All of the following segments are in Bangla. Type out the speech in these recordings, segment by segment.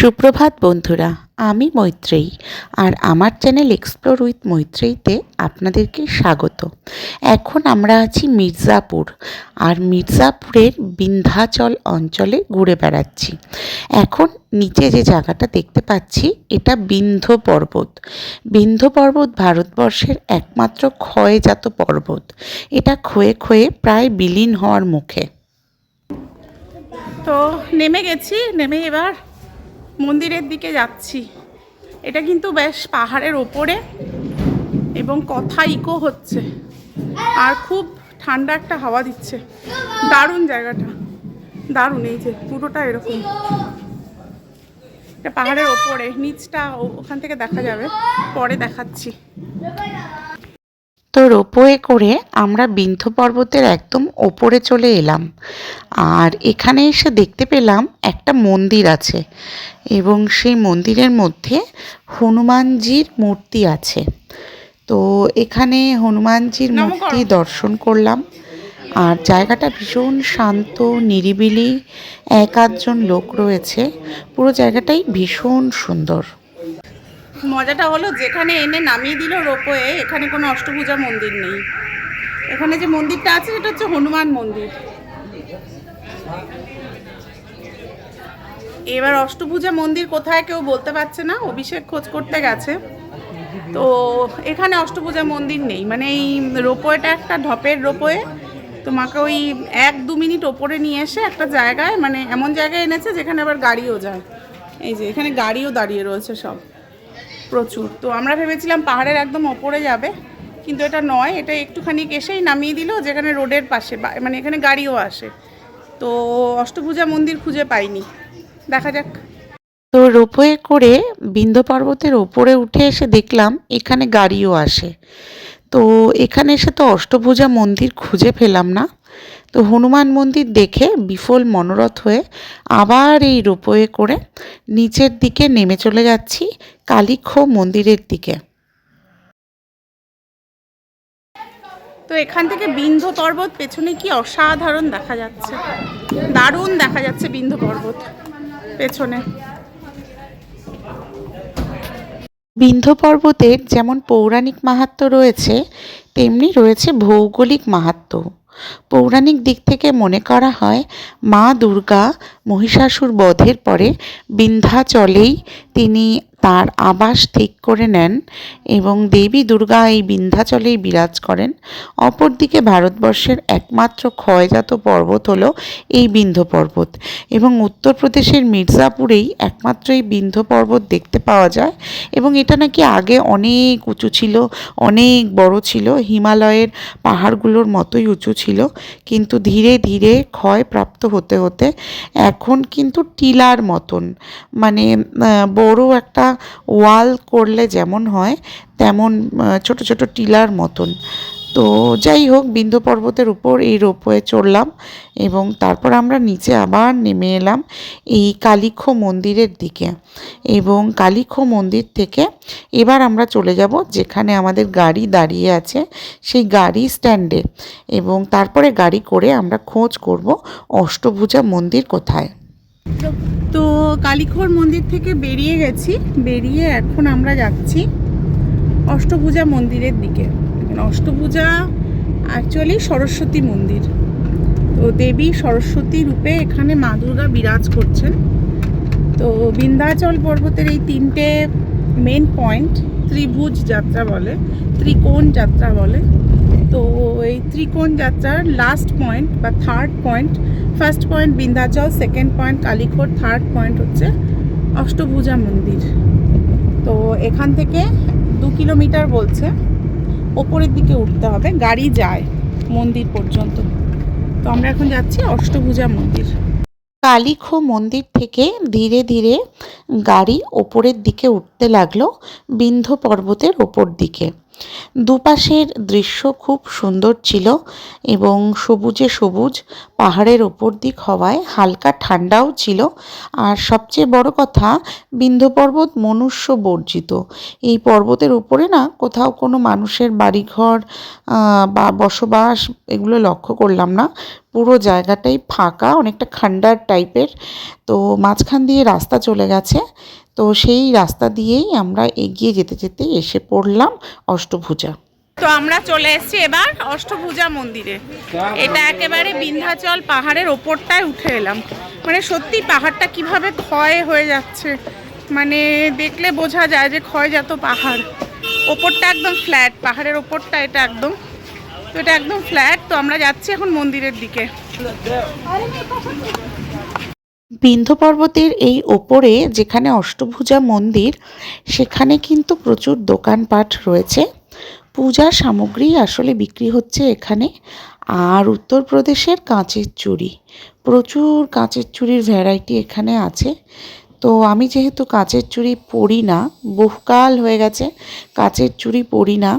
সুপ্রভাত বন্ধুরা, আমি মৈত্রেয়ী আর আমার চ্যানেল এক্সপ্লোর উইথ মৈত্রেয়ীতে আপনাদেরকে স্বাগত। এখন আমরা আছি মির্জাপুর, আর মির্জাপুরের বিন্ধ্যাচল অঞ্চলে ঘুরে বেড়াচ্ছি। এখন নিচে যে জায়গাটা দেখতে পাচ্ছি এটা বিন্ধ্য পর্বত। বিন্ধ্য পর্বত ভারতবর্ষের একমাত্র ক্ষয়জাত পর্বত। এটা ক্ষয়ে ক্ষয়ে প্রায় বিলীন হওয়ার মুখে। তো নেমে গেছি, নেমে এবার মন্দিরের দিকে যাচ্ছি। এটা কিন্তু বেশ পাহাড়ের ওপরে এবং কথা ইকো হচ্ছে আর খুব ঠান্ডা একটা হাওয়া দিচ্ছে। দারুণ জায়গাটা, দারুণ। এই যে পুরোটা এরকম, এটা পাহাড়ের ওপরে, নিচটা ওখান থেকে দেখা যাবে, পরে দেখাচ্ছি। তো রোপওয়ে করে আমরা বিন্ধ্য পর্বতের একদম ওপরে চলে এলাম, আর এখানে এসে দেখতে পেলাম একটা মন্দির আছে এবং সেই মন্দিরের মধ্যে হনুমানজির মূর্তি আছে। তো এখানে হনুমানজির মূর্তি দর্শন করলাম, আর জায়গাটা ভীষণ শান্ত, নিরিবিলি, এক আধজন লোক রয়েছে, পুরো জায়গাটাই ভীষণ সুন্দর। মজাটা হলো যেখানে এনে নামিয়ে দিল রোপওয়ে, এখানে কোনো অষ্টভুজা মন্দির নেই। এখানে যে মন্দিরটা আছে সেটা হচ্ছে হনুমান মন্দির। এবার অষ্টভুজা মন্দির কোথায় কেউ বলতে পারছে না, অভিষেক খোঁজ করতে গেছে। তো এখানে অষ্টভুজা মন্দির নেই, মানে এই রোপওয়েটা একটা ঢপের রোপওয়ে, তোমাকে ওই 1-2 মিনিট ওপরে নিয়ে এসে একটা জায়গায়, মানে এমন জায়গায় এনেছে যেখানে আবার গাড়িও যায়। এই যে এখানে গাড়িও দাঁড়িয়ে রয়েছে সব প্রচুর। তো আমরা ভেবেছিলাম পাহাড়ের একদম ওপরে যাবে, কিন্তু এটা নয়, এটা একটুখানি এসেই নামিয়ে দিল যেখানে রোডের পাশে, মানে এখানে গাড়িও আসে। তো অষ্টভুজা মন্দির খুঁজে পাইনি, দেখা যাক। তো রোপওয়ে করে বিন্ধ্য পর্বতের ওপরে উঠে এসে দেখলাম এখানে গাড়িও আসে। তো এখানে এসে তো অষ্টভুজা মন্দির খুঁজে পেলাম না। তো হনুমান মন্দির দেখে বিফল মনোরথ হয়ে আবার এই রোপওয়ে করে নিচের দিকে নেমে চলে যাচ্ছি কালীখো মন্দিরের দিকে। তো এখান থেকে বিন্ধ্য পর্বত পেছনে কি অসাধারণ দেখা যাচ্ছে, দারুণ দেখা যাচ্ছে বিন্ধ্য পর্বত পেছনে। বিন্ধ্য পর্বতের যেমন পৌরাণিক মাহাত্ম্য রয়েছে, তেমনি রয়েছে ভৌগোলিক মাহাত্ম্য। পৌরাণিক দিক থেকে মনে করা হয় মা দুর্গা মহিষাসুর বধের পরে বিন্ধ্যাচলেই তিনি তার আবাস ঠিক করে নেন এবং দেবী দুর্গা এই বিন্ধ্যাচলেই বিরাজ করেন। অপরদিকে ভারতবর্ষের একমাত্র ক্ষয়জাত পর্বত হলো এই বিন্ধ্য পর্বত, এবং উত্তরপ্রদেশের মির্জাপুরেই একমাত্র এই বিন্ধ্য পর্বত দেখতে পাওয়া যায়। এবং এটা নাকি আগে অনেক উঁচু ছিল, অনেক বড় ছিল, হিমালয়ের পাহাড়গুলোর মতোই উঁচু ছিল, কিন্তু ধীরে ধীরে ক্ষয়প্রাপ্ত হতে হতে এখন কিন্তু টিলার মতন, মানে বড় একটা ওয়াল করলে যেমন হয় তেমন ছোট ছোট টিলার মতন। তো যাই হোক, বিন্ধ্য পর্বতের উপর এই রোপওয়ে চড়লাম এবং তারপর আমরা নিচে আবার নেমে এলাম এই কালীখো মন্দিরের দিকে। এবং কালীখো মন্দির থেকে এবার আমরা চলে যাব যেখানে আমাদের গাড়ি দাঁড়িয়ে আছে সেই গাড়ি স্ট্যান্ডে, এবং তারপরে গাড়ি করে আমরা খোঁজ করব অষ্টভুজা মন্দির কোথায়। তো কালীখোর মন্দির থেকে বেরিয়ে গেছি, বেরিয়ে এখন আমরা যাচ্ছি অষ্টভুজা মন্দিরের দিকে। অষ্টভুজা অ্যাকচুয়ালি সরস্বতী মন্দির। তো দেবী সরস্বতী রূপে এখানে মা দুর্গা বিরাজ করছেন। তো বিন্ধ্যাচল পর্বতের এই 3টে মেন পয়েন্ট ত্রিভুজ যাত্রা বলে, ত্রিকোণ যাত্রা বলে। তো এই ত্রিকোণ যাত্রার লাস্ট পয়েন্ট বা third point, first point Vindhyachal, second point Kalikhoh, third point হচ্ছে অষ্টভুজা মন্দির। তো এখান থেকে 2 কিলোমিটার বলছে ওপরের দিকে উঠতে হবে, গাড়ি যায় মন্দির পর্যন্ত। তো আমরা এখন যাচ্ছি অষ্টভুজা মন্দির। কালীখো মন্দির থেকে ধীরে ধীরে গাড়ি ওপরের দিকে উঠতে লাগলো বিন্ধ্য পর্বতের ওপর দিকে। দুপাশের দৃশ্য খুব সুন্দর ছিল এবং সবুজে সবুজ, পাহাড়ের ওপর দিক হওয়ায় হালকা ঠান্ডাও ছিল। আর সবচেয়ে বড় কথা, বিন্ধ্য পর্বত মনুষ্য বর্জিত। এই পর্বতের উপরে না কোথাও কোনো মানুষের বাড়িঘর বা বসবাস এগুলো লক্ষ্য করলাম না। পুরো জায়গাটাই ফাঁকা, অনেকটা খান্ডার টাইপের। তো মাঝখান দিয়ে রাস্তা চলে গেছে, তো সেই রাস্তা দিয়েই আমরা এগিয়ে যেতে যেতে এসে পড়লাম অষ্টভুজা। তো আমরা চলে এসেছি এবার অষ্টভুজা মন্দিরে। এটা একেবারে বিন্ধ্যাচল পাহাড়ের ওপরটায় উঠে এলাম। মানে সত্যি পাহাড়টা কিভাবে ক্ষয় হয়ে যাচ্ছে, মানে দেখলে বোঝা যায় যে ক্ষয়জাত পাহাড়। ওপরটা একদম ফ্ল্যাট, পাহাড়ের ওপরটা এটা একদম, তো এটা একদম ফ্ল্যাট। তো আমরা যাচ্ছি এখন মন্দিরের দিকে। বিন্ধ্য পর্বতের এই ওপরে যেখানে অষ্টভুজা মন্দির, সেখানে কিন্তু প্রচুর দোকানপাট রয়েছে। পূজার সামগ্রী আসলে বিক্রি হচ্ছে এখানে। আর উত্তরপ্রদেশের কাঁচের চুড়ি, প্রচুর কাঁচের চুড়ির ভ্যারাইটি এখানে আছে। তো আমি যেহেতু কাঁচের চুড়ি পরি না, বহুকাল হয়ে গেছে কাঁচের চুড়ি পরি না,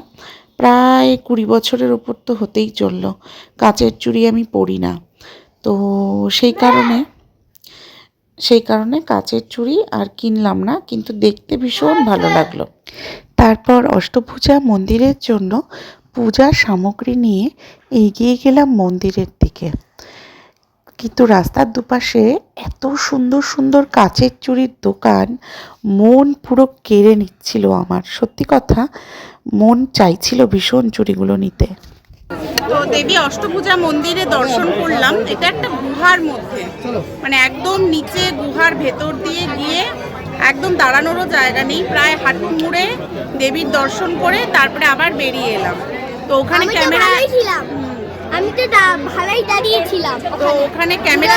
প্রায় 20 বছরের ওপর তো হতেই চললো কাঁচের চুড়ি আমি পরি না। তো সেই কারণে কাঁচের চুড়ি আর কিনলাম না, কিন্তু দেখতে ভীষণ ভালো লাগলো। তারপর অষ্টভুজা মন্দিরের জন্য পূজার সামগ্রী নিয়ে এগিয়ে গেলাম মন্দিরের দিকে। কিন্তু রাস্তার দুপাশে এত সুন্দর সুন্দর কাঁচের চুড়ির দোকান, মন পুরো কেড়ে নিচ্ছিল আমার। সত্যি কথা, মন চাইছিল ভীষণ চুড়িগুলো নিতে। তো দেবী অষ্টভুজা মন্দিরে দর্শন করলাম। এটা একটা গুহার মধ্যে, মানে একদম নিচে গুহার ভেতর দিয়ে গিয়ে একদম দাঁড়ানোরও জায়গা নেই, প্রায় হাঁটু মুড়ে দেবীর দর্শন করে তারপরে আবার বেরিয়ে এলাম। তো ওখানে ক্যামেরা, আমি তো ভালোই দাঁড়িয়েছিলাম। তো ওখানে ক্যামেরা,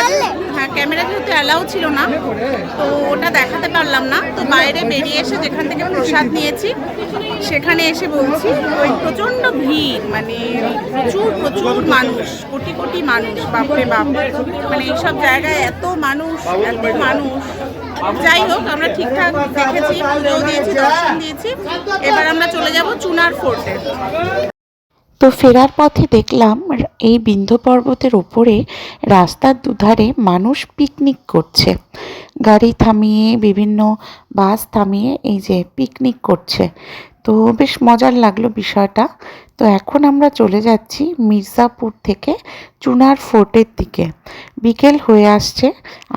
হ্যাঁ ক্যামেরা যেহেতু অ্যালাউ ছিল না, তো ওটা দেখাতে পারলাম না। তো বাইরে বেরিয়ে এসে যেখান থেকে প্রসাদ নিয়েছি সেখানে এসে বলছি ওই প্রচণ্ড ভিড়, মানে প্রচুর প্রচুর মানুষ, কোটি কোটি মানুষ, বাপরে বাপ। মানে এইসব জায়গায় এত মানুষ, এত মানুষ। যাই হোক, আমরা ঠিকঠাক দেখেছি, পুজোও দিয়েছি, দর্শন দিয়েছি। এবার আমরা চলে যাব চুনার ফোর্টে। তো ফেরার পথে দেখলাম এই বিন্ধ্য পর্বতের ওপরে রাস্তার দুধারে মানুষ পিকনিক করছে। গাড়ি থামিয়ে, বিভিন্ন বাস থামিয়ে এই যে পিকনিক করছে। তো বেশ মজার লাগলো বিষয়টা। তো এখন আমরা চলে যাচ্ছি মির্জাপুর থেকে চুনার ফোর্টের দিকে। বিকেল হয়ে আসছে,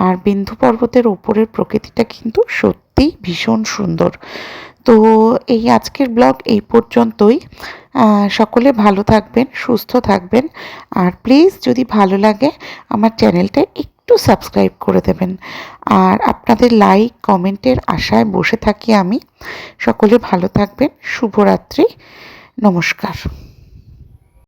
আর বিন্ধ্য পর্বতের ওপরের প্রকৃতিটা কিন্তু সত্যিই ভীষণ সুন্দর। তো এই আজকের ব্লগ এই পর্যন্তই। সকলে ভালো থাকবেন, সুস্থ থাকবেন। আর প্লিজ যদি ভালো লাগে আমার চ্যানেলটা একটু সাবস্ক্রাইব করে দেবেন। আর আপনাদের লাইক কমেন্টের আশায় বসে থাকি আমি। সকলে ভালো থাকবেন। শুভরাত্রি, নমস্কার।